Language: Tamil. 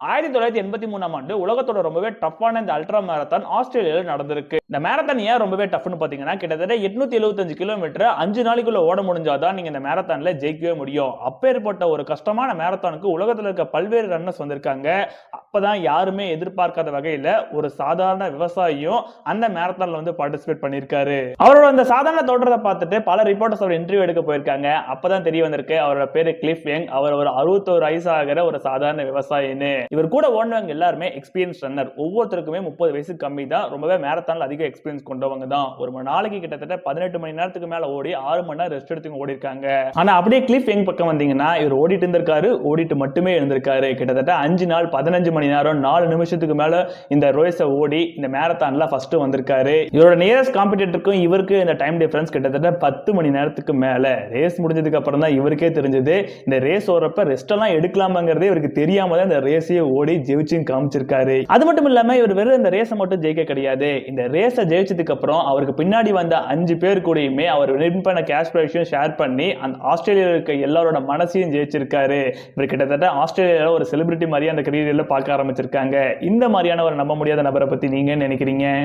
1983ஆம் ஆண்டு உலகத்தோட ரொம்பவே டஃப்பான இந்த அல்ட்ரா மேரத்தான் ஆஸ்திரேலியால நடந்திருக்கு. இந்த மேரத்தான் ஏன் ரொம்பவே டஃப்னு பாத்தீங்கன்னா, கிட்டத்தட்ட 875 கிலோமீட்டர் 5 நாளைக்குள்ள ஓட முடிஞ்சாதான் நீங்க இந்த மேரத்தான்ல ஜெயிக்கவே முடியும். அப்பேற்பட்ட ஒரு கஷ்டமான மேரத்தானுக்கு உலகத்துல இருக்க பல்வேறு ரன்னர்ஸ் வந்திருக்காங்க. அப்பதான் யாருமே எதிர்பார்க்காத வகையில ஒரு சாதாரண விவசாயியும் அந்த மேரத்தான்ல வந்து பார்ட்டிசிபேட் பண்ணிருக்காரு. அவரோட அந்த சாதாரண தோற்றத்தை பார்த்துட்டு பல ரிப்போர்ட்டர்ஸ் அவர் இன்டர்வியூ எடுக்க போயிருக்காங்க. அப்பதான் தெரிய வந்திருக்கு அவரோட பேரு கிளிஃப் யங். அவர் ஒரு 61 வயசு ஆகிற ஒரு சாதாரண விவசாயின்னு. இவர் கூட ஓடுனவங்க எல்லாருமே எக்ஸ்பீரியன்ஸ் ரன்னர். ஒவ்வொருத்தருக்குமே 30 வயசு கம்மி தான். ரொம்பவே மேரத்தான்ல அதிக எக்ஸ்பீரியன்ஸ் கொண்டவங்க தான். ஒரு நாளைக்கு கிட்டத்தட்ட 18 மணி நேரத்துக்கு மேல ஓடி 6 மணி நேரம் ரெஸ்ட் எடுத்து ஓடி இருக்காங்க. ஆனா அப்படியே கிளிஃப் யங் பக்கம் வந்தீங்கன்னா இவர் ஓடிட்டு இருந்திருக்காரு, ஓடிட்டு மட்டுமே இருந்திருக்காரு. கிட்டத்தட்ட 5 நாள் 15 மணி நேரம் 4 நிமிஷத்துக்கு மேல இந்த ரேஸை ஓடி இந்த மேரத்தான்ல ஃபர்ஸ்ட் வந்திருக்காரு. இவரோட நியரஸ்ட் காம்படிட்டருக்கும் இவருக்கு இந்த டைம் டிஃபரன்ஸ் கிட்டத்தட்ட 10 மணி நேரத்துக்கு மேல. ரேஸ் முடிஞ்சதுக்கு அப்புறம் தான் இவருக்கே தெரிஞ்சது இந்த ரேஸ் ஓடுறப்ப ரெஸ்ட் எல்லாம் எடுக்கலாமாங்கிறதே இவருக்கு தெரியாம தான் இந்த ரேஸையே ஓடி ஜெயிச்சு காமிச்சிருக்காரு. அது மட்டும் இல்லாம இவர் வெறும் இந்த ரேஸை மட்டும் ஜெயிக்க கிடையாது. இந்த ரேஸை ஜெயிச்சதுக்கு அப்புறம் அவருக்கு பின்னாடி வந்த 5 பேர் கூடயுமே அவர் வின் பண்ண கேஷ் பிரைஸையும் ஷேர் பண்ணி அந்த ஆஸ்திரேலியாவில் இருக்க எல்லாரோட மனசையும் ஜெயிச்சிருக்காரு. இவர் கிட்டத்தட்ட ஆஸ்திரேலியாவில் ஒரு செலிபிரிட்டி மாதிரி அந்த கரியர்ல பார்க்க ஆரம்பிச்சிருக்காங்க. இந்த மாதிரியான ஒரு நம்ப முடியாத நபரை பத்தி நீங்க நினைக்கிறீங்க?